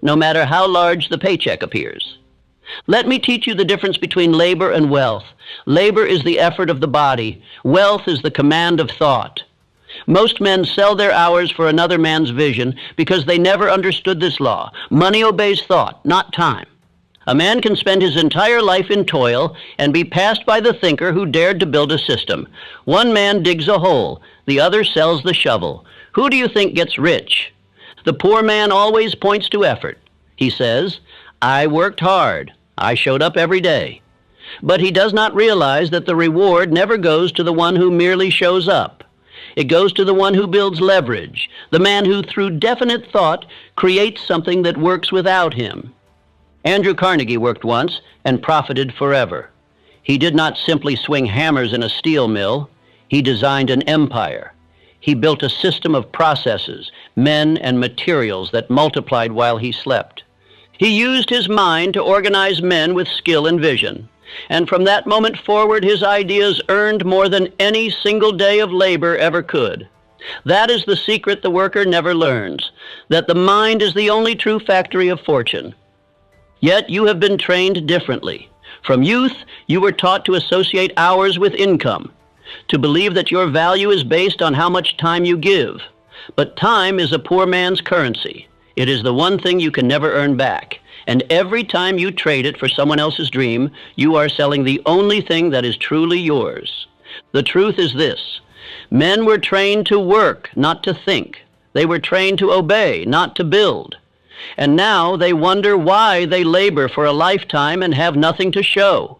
no matter how large the paycheck appears. Let me teach you the difference between labor and wealth. Labor is the effort of the body. Wealth is the command of thought. Most men sell their hours for another man's vision because they never understood this law. Money obeys thought, not time. A man can spend his entire life in toil and be passed by the thinker who dared to build a system. One man digs a hole, the other sells the shovel. Who do you think gets rich? The poor man always points to effort. He says, "I worked hard. I showed up every day." But he does not realize that the reward never goes to the one who merely shows up. It goes to the one who builds leverage, the man who, through definite thought, creates something that works without him. Andrew Carnegie worked once and profited forever. He did not simply swing hammers in a steel mill. He designed an empire. He built a system of processes, men, and materials that multiplied while he slept. He used his mind to organize men with skill and vision. And from that moment forward, his ideas earned more than any single day of labor ever could. That is the secret the worker never learns, that the mind is the only true factory of fortune. Yet you have been trained differently. From youth, you were taught to associate hours with income, to believe that your value is based on how much time you give. But time is a poor man's currency. It is the one thing you can never earn back. And every time you trade it for someone else's dream, you are selling the only thing that is truly yours. The truth is this: men were trained to work, not to think. They were trained to obey, not to build. And now they wonder why they labor for a lifetime and have nothing to show.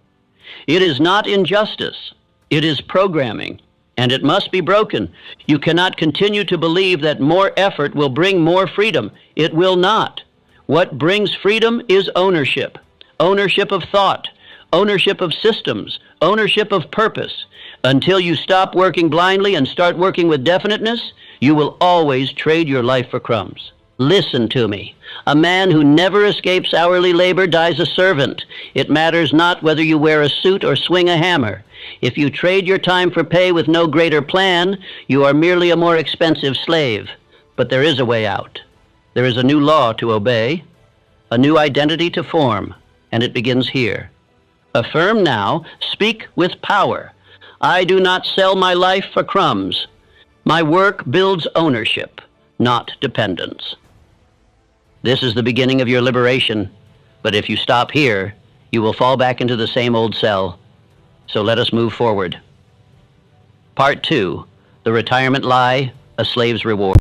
It is not injustice. It is programming, and it must be broken. You cannot continue to believe that more effort will bring more freedom. It will not. What brings freedom is ownership. Ownership of thought, ownership of systems, ownership of purpose. Until you stop working blindly and start working with definiteness, you will always trade your life for crumbs. Listen to me. A man who never escapes hourly labor dies a servant. It matters not whether you wear a suit or swing a hammer. If you trade your time for pay with no greater plan, you are merely a more expensive slave. But there is a way out. There is a new law to obey, a new identity to form, and it begins here. Affirm now, speak with power. I do not sell my life for crumbs. My work builds ownership, not dependence. This is the beginning of your liberation, but if you stop here, you will fall back into the same old cell. So let us move forward. Part 2, The Retirement Lie, A Slave's Reward.